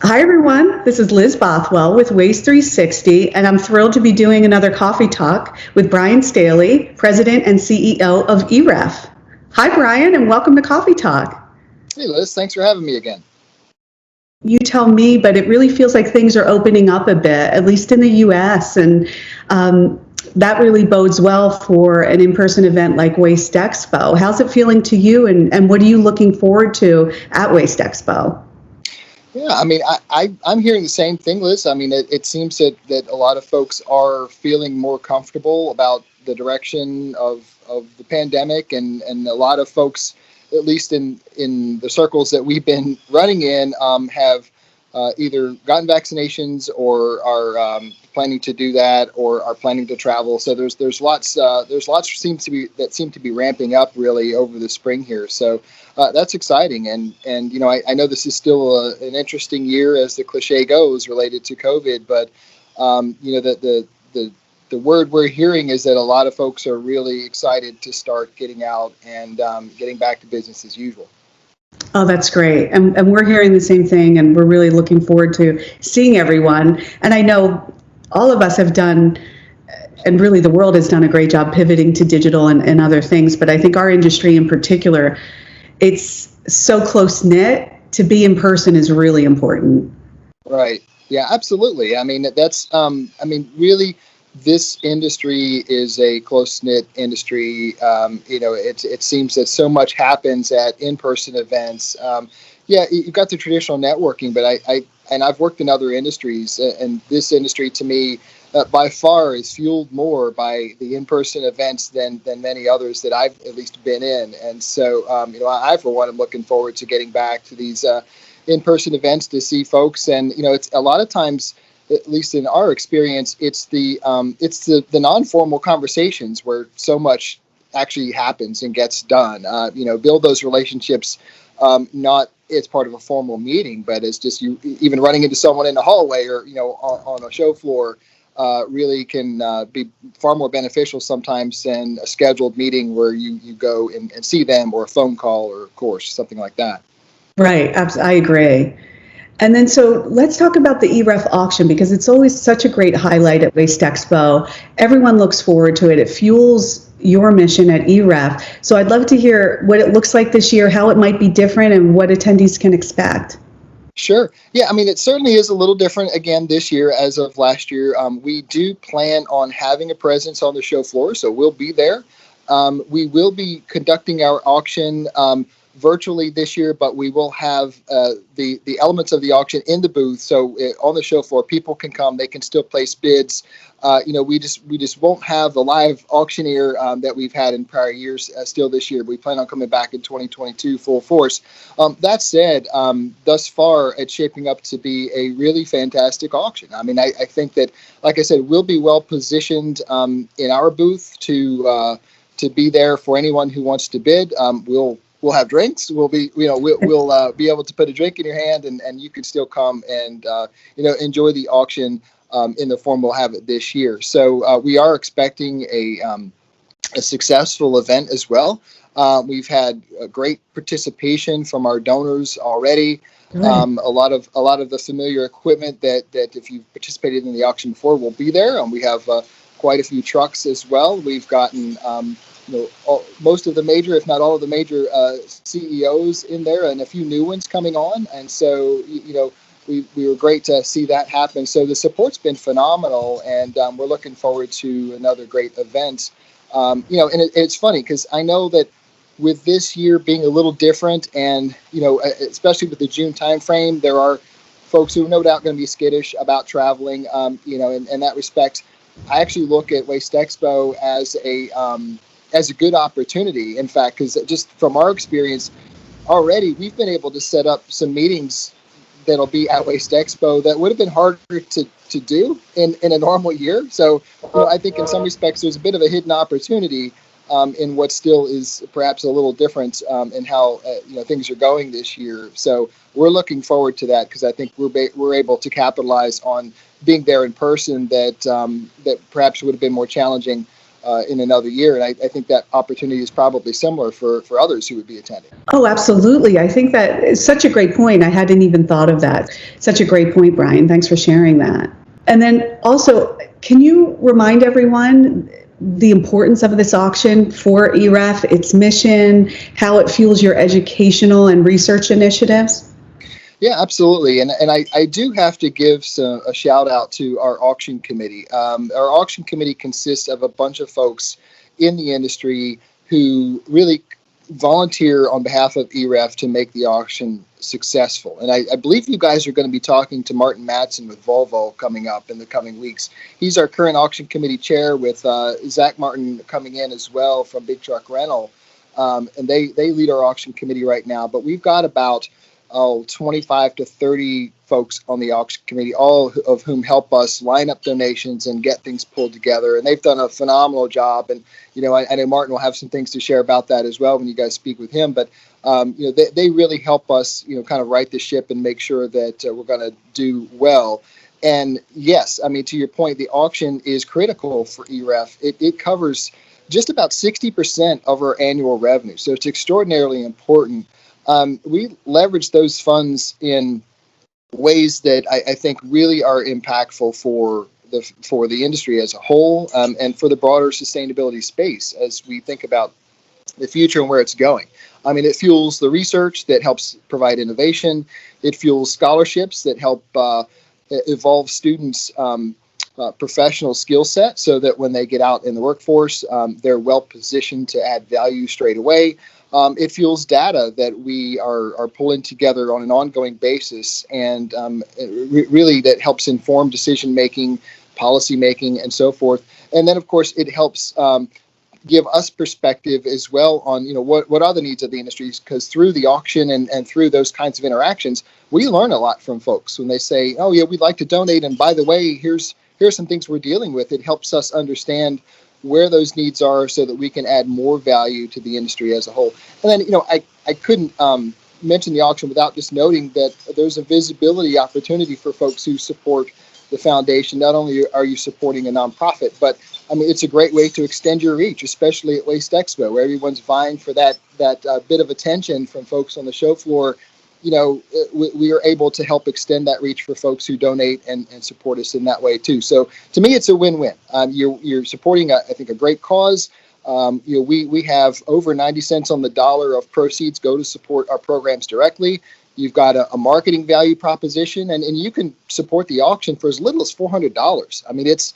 Hi, everyone. This is Liz Bothwell with Waste 360, and I'm thrilled to be doing another coffee talk with Bryan Staley, President and CEO of EREF. Hi, Bryan, and welcome to Coffee Talk. Hey, Liz. Thanks for having me again. You tell me, but it really feels like things are opening up a bit, at least in the U.S., and that really bodes well for an in-person event like Waste Expo. How's it feeling to you, and what are you looking forward to at Waste Expo? Yeah, I mean, I'm hearing the same thing, Liz. I mean, it seems that a lot of folks are feeling more comfortable about the direction of the pandemic, and a lot of folks, at least in the circles that we've been running in, have either gotten vaccinations or are planning to do that, or are planning to travel. So there's lots seem to be ramping up really over the spring here. So that's exciting, and I know this is still an interesting year, as the cliche goes, related to COVID, but the word we're hearing is that a lot of folks are really excited to start getting out and getting back to business as usual. Oh, that's great. And we're hearing the same thing, and we're really looking forward to seeing everyone. And I know all of us have done, and really the world has done a great job pivoting to digital and other things. But I think our industry in particular, it's so close-knit, to be in person is really important. Right. Yeah, absolutely. I mean, really, this industry is a close-knit industry. It seems that so much happens at in-person events. You've got the traditional networking, but I've worked in other industries, and this industry, to me, by far is fueled more by the in-person events than many others that I've at least been in. And so, I for one am looking forward to getting back to these in-person events to see folks. And it's a lot of times, at least in our experience, it's the non-formal conversations where so much actually happens and gets done. Build those relationships, not as part of a formal meeting, but as just you even running into someone in the hallway or on a show floor. Really can be far more beneficial sometimes than a scheduled meeting where you go and see them, or a phone call, or a course, something like that. Right. I agree. And then, so let's talk about the EREF auction, because it's always such a great highlight at Waste Expo. Everyone looks forward to it. It fuels your mission at EREF. So I'd love to hear what it looks like this year, how it might be different, and what attendees can expect. Sure. Yeah, I mean, it certainly is a little different again this year as of last year. We do plan on having a presence on the show floor, so we'll be there. We will be conducting our auction virtually this year, but we will have the elements of the auction in the booth. So on the show floor, people can come; they can still place bids. We just won't have the live auctioneer that we've had in prior years still this year. We plan on coming back in 2022 full force. That said, thus far it's shaping up to be a really fantastic auction. I mean, I think that, like I said, we'll be well positioned in our booth to be there for anyone who wants to bid. We'll have drinks. We'll be be able to put a drink in your hand, and you can still come and enjoy the auction in the form we'll have it this year. So we are expecting a successful event as well. We've had a great participation from our donors already. A lot of the familiar equipment that if you've participated in the auction before will be there, and we have quite a few trucks as well. We've gotten most of the major, if not all of the major CEOs in there, and a few new ones coming on. And so, we were great to see that happen. So the support's been phenomenal, and we're looking forward to another great event. And it's funny because I know that with this year being a little different, and especially with the June timeframe, there are folks who are no doubt going to be skittish about traveling. In that respect, I actually look at Waste Expo as a good opportunity. In fact, because just from our experience already, we've been able to set up some meetings that'll be at Waste Expo that would have been harder to do in a normal year. So I think in some respects there's a bit of a hidden opportunity in what still is perhaps a little different in how things are going this year. So we're looking forward to that, because I think we're able to capitalize on being there in person that perhaps would have been more challenging in another year. And I think that opportunity is probably similar for others who would be attending. Oh, absolutely. I think that is such a great point. I hadn't even thought of that. Such a great point, Bryan. Thanks for sharing that. And then also, can you remind everyone the importance of this auction for EREF, its mission, how it fuels your educational and research initiatives? Yeah, absolutely. And I do have to give a shout out to our auction committee. Our auction committee consists of a bunch of folks in the industry who really volunteer on behalf of EREF to make the auction successful. And I believe you guys are going to be talking to Martin Matson with Volvo coming up in the coming weeks. He's our current auction committee chair, with Zach Martin coming in as well from Big Truck Rental. And they lead our auction committee right now. But we've got about 25 to 30 folks on the auction committee, all of whom help us line up donations and get things pulled together. And they've done a phenomenal job. And, I know Martin will have some things to share about that as well when you guys speak with him. But, they really help us, kind of right the ship and make sure that we're going to do well. And yes, I mean, to your point, the auction is critical for EREF. It covers just about 60% of our annual revenue. So it's extraordinarily important. We leverage those funds in ways that I think really are impactful for the industry as a whole, and for the broader sustainability space as we think about the future and where it's going. I mean, it fuels the research that helps provide innovation. It fuels scholarships that help evolve students' professional skill set so that when they get out in the workforce, they're well positioned to add value straight away. It fuels data that we are pulling together on an ongoing basis, and really that helps inform decision making, policy making, and so forth. And then, of course, it helps give us perspective as well on what are the needs of the industries, because through the auction and through those kinds of interactions, we learn a lot from folks when they say, oh yeah, we'd like to donate, and by the way, here's some things we're dealing with. It helps us understand where those needs are so that we can add more value to the industry as a whole. And then, I couldn't mention the auction without just noting that there's a visibility opportunity for folks who support the foundation. Not only are you supporting a nonprofit, but I mean, it's a great way to extend your reach, especially at Waste Expo, where everyone's vying for that bit of attention from folks on the show floor. We are able to help extend that reach for folks who donate and support us in that way too. So to me, it's a win-win. You're supporting, I think, a great cause. We have over 90 cents on the dollar of proceeds go to support our programs directly. You've got a marketing value proposition, and you can support the auction for as little as $400. I mean, it's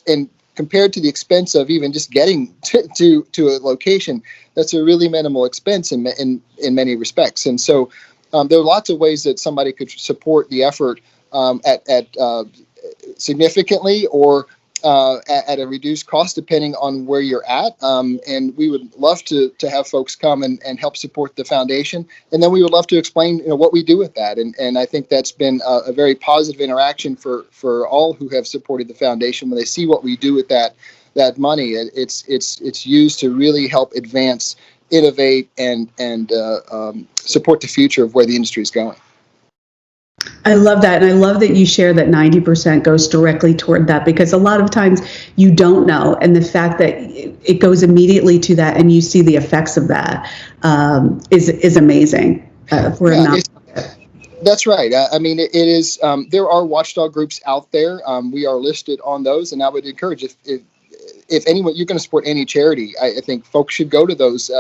and compared to the expense of even just getting to a location, that's a really minimal expense in many respects. And so there are lots of ways that somebody could support the effort at significantly or at a reduced cost, depending on where you're at. And we would love to have folks come and help support the foundation. And then we would love to explain what we do with that. And I think that's been a very positive interaction for all who have supported the foundation. When they see what we do with that money, it's used to really help advance, innovate, and support the future of where the industry is going. I love that. And I love that you share that 90% goes directly toward that, because a lot of times you don't know. And the fact that it goes immediately to that and you see the effects of that is amazing for a nonprofit. That's right. I mean, it is. There are watchdog groups out there. We are listed on those. And I would encourage, if anyone, you're going to support any charity, I think folks should go to those.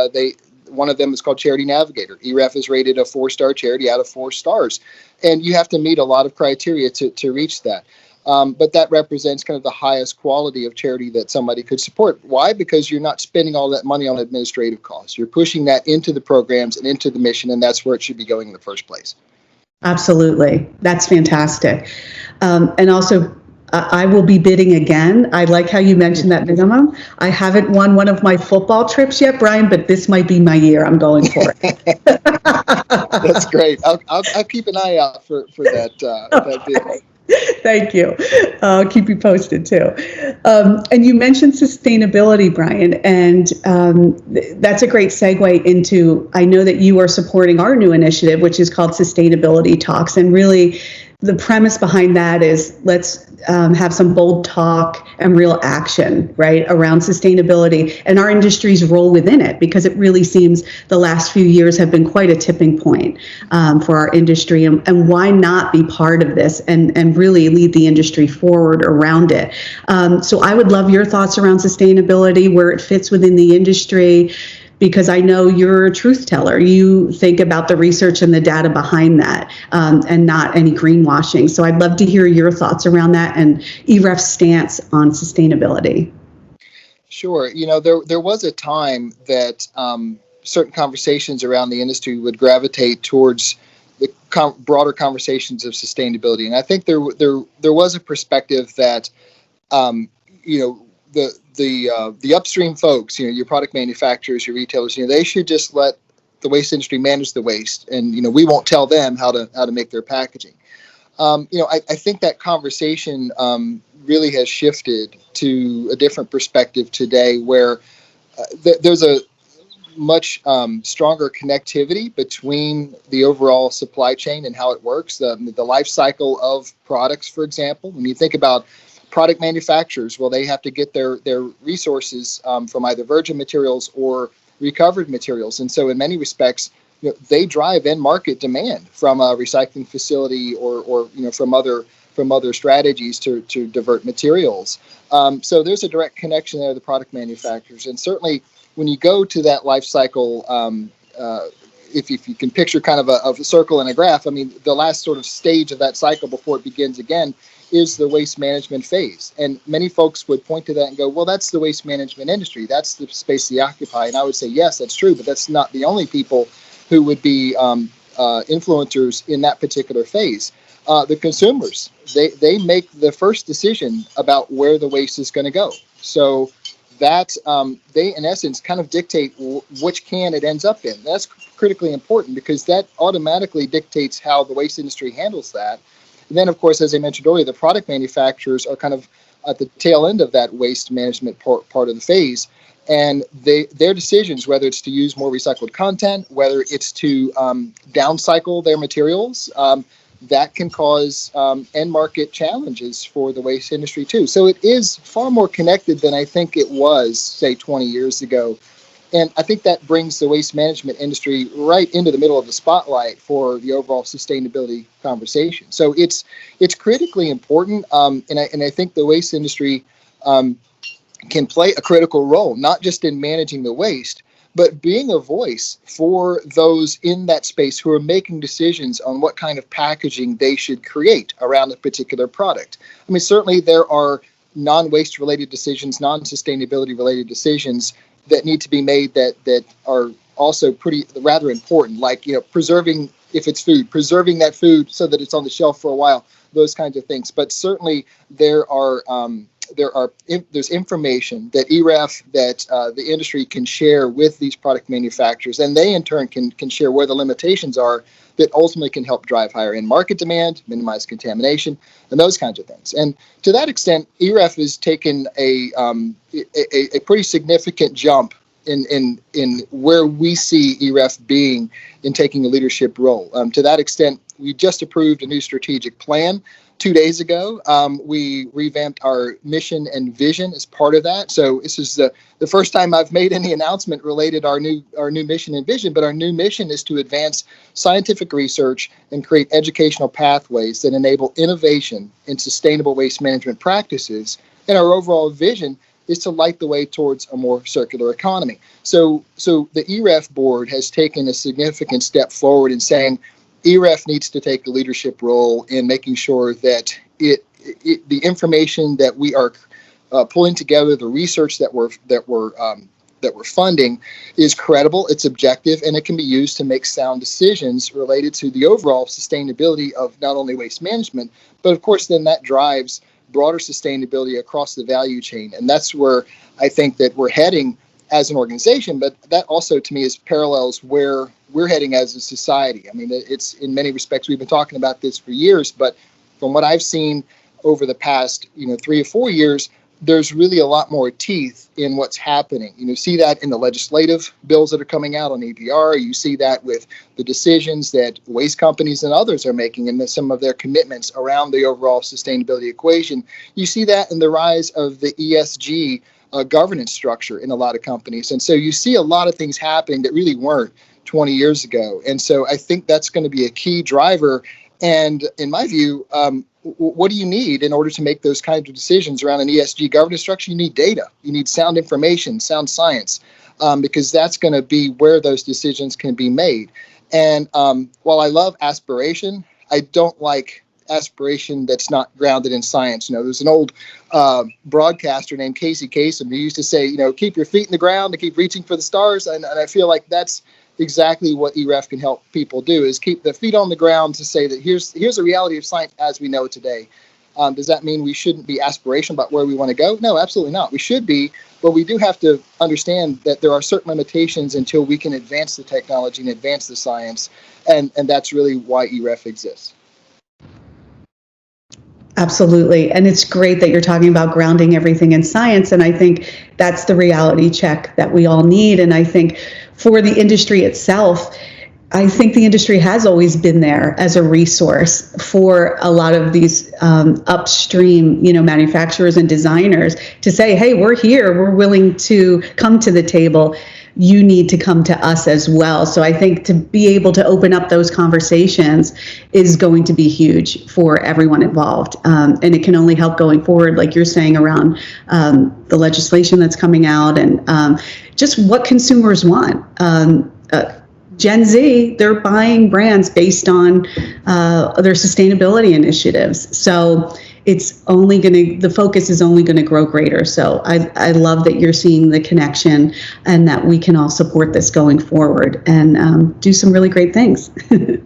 One of them is called Charity Navigator. EREF is rated a 4-star charity out of 4 stars. And you have to meet a lot of criteria to reach that. But that represents kind of the highest quality of charity that somebody could support. Why? Because you're not spending all that money on administrative costs. You're pushing that into the programs and into the mission, and that's where it should be going in the first place. Absolutely. That's fantastic. And also, I will be bidding again. I like how you mentioned that minimum. I haven't won one of my football trips yet, Bryan, but this might be my year. I'm going for it. That's great. I'll keep an eye out for that bid. Thank you. I'll keep you posted too. And you mentioned sustainability, Bryan, and that's a great segue into, I know that you are supporting our new initiative, which is called Sustainability Talks. And really, the premise behind that is let's have some bold talk and real action, right, around sustainability and our industry's role within it, because it really seems the last few years have been quite a tipping point for our industry. And why not be part of this and really lead the industry forward around it? So I would love your thoughts around sustainability, where it fits within the industry, because I know you're a truth teller. You think about the research and the data behind that, and not any greenwashing. So I'd love to hear your thoughts around that and EREF's stance on sustainability. Sure. There was a time that certain conversations around the industry would gravitate towards the broader conversations of sustainability. And I think there was a perspective that, the upstream folks, your product manufacturers, your retailers, they should just let the waste industry manage the waste, and we won't tell them how to make their packaging. I think that conversation really has shifted to a different perspective today, where there's a much stronger connectivity between the overall supply chain and how it works, the life cycle of products. For example, when you think about product manufacturers, well, they have to get their resources from either virgin materials or recovered materials. And so in many respects, they drive end market demand from a recycling facility or from other strategies to divert materials. So there's a direct connection there to the product manufacturers. And certainly when you go to that life cycle, if you can picture kind of a circle and a graph, I mean, the last sort of stage of that cycle before it begins again is the waste management phase. And many folks would point to that and go, well, that's the waste management industry. That's the space they occupy. And I would say, yes, that's true, but that's not the only people who would be influencers in that particular phase. The consumers, they make the first decision about where the waste is going to go. So that they, in essence, kind of dictate which can it ends up in. That's critically important, because that automatically dictates how the waste industry handles that. And then, of course, as I mentioned earlier, the product manufacturers are kind of at the tail end of that waste management part of the phase. And their decisions, whether it's to use more recycled content, whether it's to downcycle their materials, that can cause end market challenges for the waste industry too. So it is far more connected than I think it was, say, 20 years ago. And I think that brings the waste management industry right into the middle of the spotlight for the overall sustainability conversation. So it's critically important, and I think the waste industry can play a critical role, not just in managing the waste, but being a voice for those in that space who are making decisions on what kind of packaging they should create around a particular product. I mean, certainly there are non-waste related decisions, non-sustainability related decisions that need to be made that are also rather important, like, preserving, if it's food, preserving that food so that it's on the shelf for a while, those kinds of things. But certainly there's information that EREF, that the industry can share with these product manufacturers, and they in turn can share where the limitations are that ultimately can help drive higher end market demand, minimize contamination, and those kinds of things. And to that extent, EREF has taken a pretty significant jump in where we see EREF being in taking a leadership role. To that extent, we just approved a new strategic plan 2 days ago. We revamped our mission and vision as part of that. So this is the first time I've made any announcement related to our new mission and vision, but our new mission is to advance scientific research and create educational pathways that enable innovation in sustainable waste management practices. And our overall vision is to light the way towards a more circular economy. So the EREF board has taken a significant step forward in saying EREF needs to take a leadership role in making sure that the information that we are pulling together, the research that we're funding, is credible, it's objective, and it can be used to make sound decisions related to the overall sustainability of not only waste management, but of course then that drives broader sustainability across the value chain. And that's where I think that we're heading as an organization, but that also to me is parallels where we're heading as a society. I mean, it's in many respects, we've been talking about this for years, but from what I've seen over the past 3 or 4 years, there's really a lot more teeth in what's happening. You see that in the legislative bills that are coming out on APR. You see that with the decisions that waste companies and others are making and some of their commitments around the overall sustainability equation. You see that in the rise of the ESG governance structure in a lot of companies. And so you see a lot of things happening that really weren't 20 years ago. And so I think that's going to be a key driver. And in my view, what do you need in order to make those kinds of decisions around an ESG governance structure? You need data. You need sound information, sound science, because that's going to be where those decisions can be made. And while I love aspiration, I don't like aspiration that's not grounded in science. There's an old broadcaster named Casey Kasem who used to say, keep your feet in the ground to keep reaching for the stars. And I feel like that's exactly what EREF can help people do, is keep the feet on the ground to say that here's the reality of science as we know it today. Does that mean we shouldn't be aspirational about where we want to go? No, absolutely not. We should be, but we do have to understand that there are certain limitations until we can advance the technology and advance the science, and that's really why EREF exists. Absolutely. And it's great that you're talking about grounding everything in science. And I think that's the reality check that we all need. And I think for the industry itself, I think the industry has always been there as a resource for a lot of these upstream, manufacturers and designers to say, hey, we're here, we're willing to come to the table. You need to come to us as well. So I think to be able to open up those conversations is going to be huge for everyone involved. And it can only help going forward, like you're saying, around the legislation that's coming out and just what consumers want. Gen Z, they're buying brands based on their sustainability initiatives. So the focus is only going to grow greater. So I love that you're seeing the connection and that we can all support this going forward and do some really great things.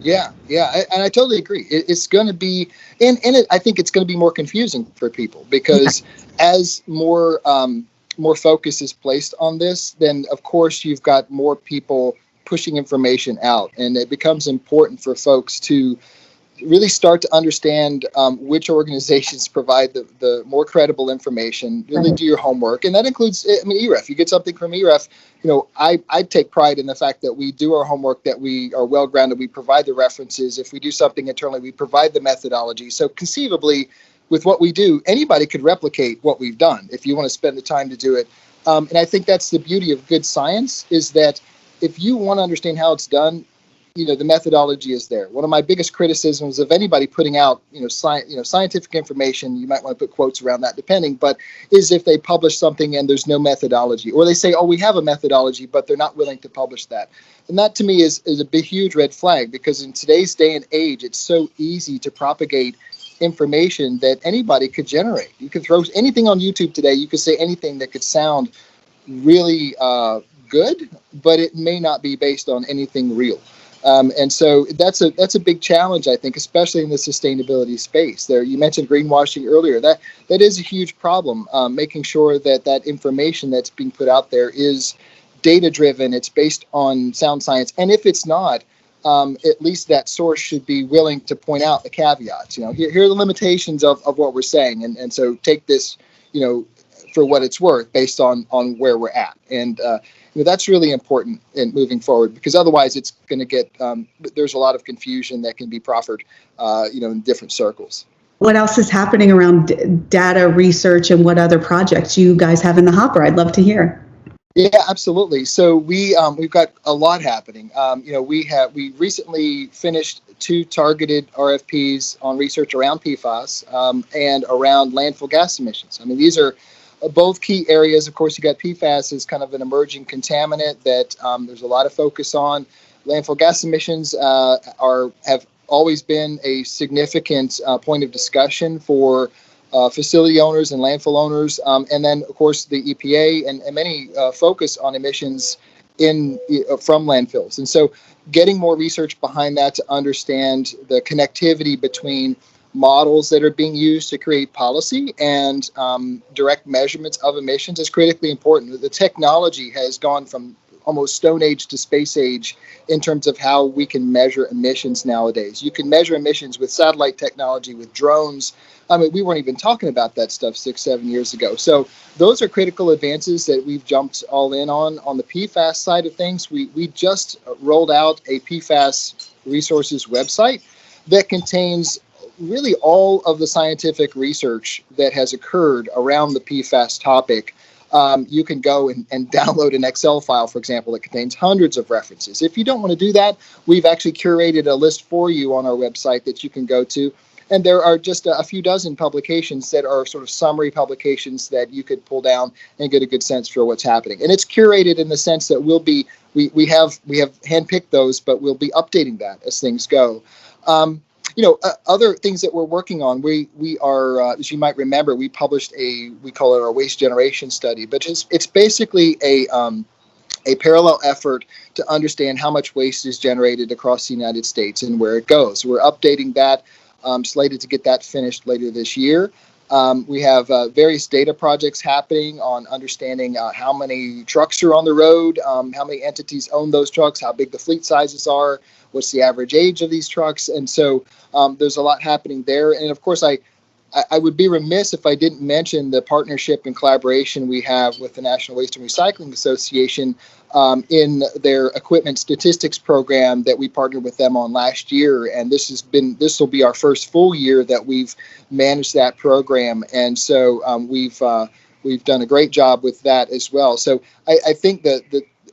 Yeah. And I totally agree. It's going to be, and I think it's going to be more confusing for people because as more focus is placed on this, then of course you've got more people pushing information out, and it becomes important for folks to really start to understand which organizations provide the more credible information, really do your homework. And that includes, EREF. You get something from EREF, I take pride in the fact that we do our homework, that we are well-grounded, we provide the references. If we do something internally, we provide the methodology. So conceivably, with what we do, anybody could replicate what we've done if you want to spend the time to do it. And I think that's the beauty of good science, is that if you want to understand how it's done, the methodology is there. One of my biggest criticisms of anybody putting out, scientific information, you might want to put quotes around that depending, but is if they publish something and there's no methodology, or they say, oh, we have a methodology, but they're not willing to publish that. And that to me is a big, huge red flag, because in today's day and age, it's so easy to propagate information that anybody could generate. You could throw anything on YouTube today. You could say anything that could sound really good, but it may not be based on anything real. And so that's a big challenge, I think, especially in the sustainability space. There, you mentioned greenwashing earlier. That is a huge problem. Making sure that information that's being put out there is data driven. It's based on sound science, and if it's not, at least that source should be willing to point out the caveats. Here are the limitations of what we're saying, and so take this, for what it's worth based on where we're at. And that's really important in moving forward, because otherwise it's going to get, there's a lot of confusion that can be proffered, in different circles. What else is happening around data research, and what other projects you guys have in the hopper? I'd love to hear. Yeah, absolutely. So we've got a lot happening. We recently finished 2 targeted RFPs on research around PFAS and around landfill gas emissions. These are both key areas. Of course, you got PFAS as kind of an emerging contaminant that there's a lot of focus on. Landfill gas emissions have always been a significant point of discussion for facility owners and landfill owners. And then, of course, the EPA and many focus on emissions from landfills. And so getting more research behind that to understand the connectivity between models that are being used to create policy and direct measurements of emissions is critically important. The technology has gone from almost Stone Age to space age in terms of how we can measure emissions nowadays. You can measure emissions with satellite technology, with drones. I mean, we weren't even talking about that stuff 6-7 years ago. So those are critical advances that we've jumped all in on. On the PFAS side of things, we just rolled out a PFAS resources website that contains really all of the scientific research that has occurred around the PFAS topic. You can go and download an Excel file, for example, that contains hundreds of references. If you don't want to do that, we've actually curated a list for you on our website that you can go to. And there are just a few dozen publications that are sort of summary publications that you could pull down and get a good sense for what's happening. And it's curated in the sense that we have handpicked those, but we'll be updating that as things go. Other things that we're working on, we are, as you might remember, we published we call it our waste generation study, but it's basically a parallel effort to understand how much waste is generated across the United States and where it goes. We're updating that, slated to get that finished later this year. We have various data projects happening on understanding how many trucks are on the road, how many entities own those trucks, how big the fleet sizes are, what's the average age of these trucks. And so there's a lot happening there. And of course, I would be remiss if I didn't mention the partnership and collaboration we have with the National Waste and Recycling Association in their equipment statistics program that we partnered with them on last year. And this will be our first full year that we've managed that program. And so we've done a great job with that as well. So I think that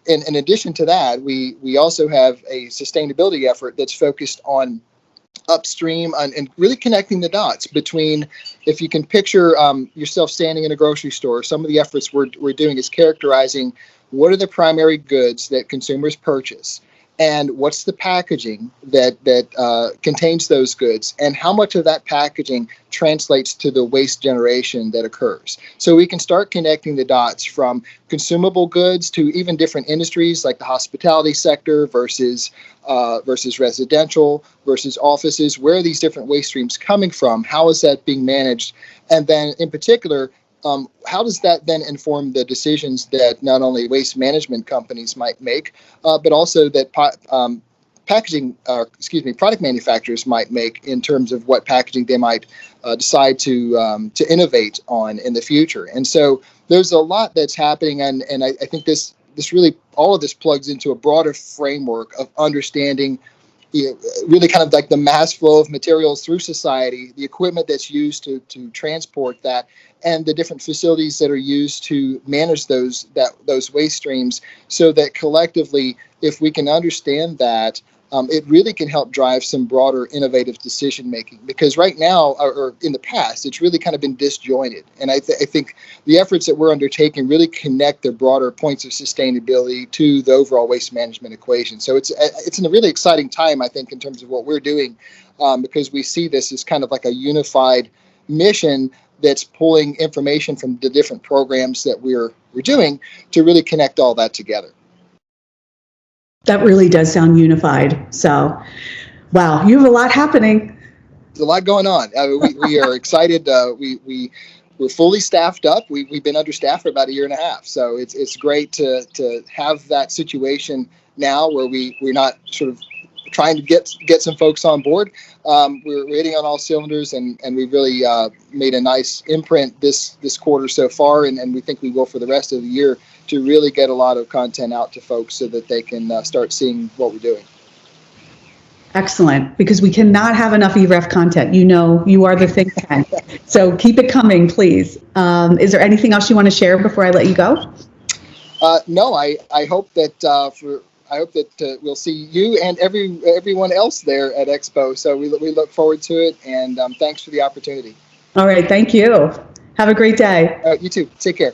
in addition to that, we also have a sustainability effort that's focused on upstream and really connecting the dots between, if you can picture yourself standing in a grocery store, some of the efforts we're doing is characterizing what are the primary goods that consumers purchase and what's the packaging that contains those goods and how much of that packaging translates to the waste generation that occurs. So we can start connecting the dots from consumable goods to even different industries like the hospitality sector versus residential versus offices. Where are these different waste streams coming from? How is that being managed? And then in particular, how does that then inform the decisions that not only waste management companies might make, but also that product manufacturers might make in terms of what packaging they might decide to innovate on in the future? And so there's a lot that's happening, and I think this really, all of this plugs into a broader framework of understanding really kind of like the mass flow of materials through society, the equipment that's used to transport that, and the different facilities that are used to manage those waste streams, so that collectively, if we can understand that, it really can help drive some broader innovative decision making. Because right now, or in the past, it's really kind of been disjointed. And I think the efforts that we're undertaking really connect the broader points of sustainability to the overall waste management equation. So it's a really exciting time, I think, in terms of what we're doing, because we see this as kind of like a unified mission that's pulling information from the different programs that we're doing to really connect all that together. That really does sound unified. So, wow, you have a lot happening. There's a lot going on. We are excited. We're fully staffed up. We've been understaffed for about a year and a half. So it's great to have that situation now where we're not sort of trying to get some folks on board. We're hitting on all cylinders, and we really made a nice imprint this quarter so far, and we think we will for the rest of the year, to really get a lot of content out to folks so that they can start seeing what we're doing. Excellent, because we cannot have enough EREF content. You know, you are the think tank. So keep it coming, please. Is there anything else you want to share before I let you go? No, I hope that we'll see you and everyone else there at Expo. So we look forward to it, and thanks for the opportunity. All right, thank you. Have a great day. You too. Take care.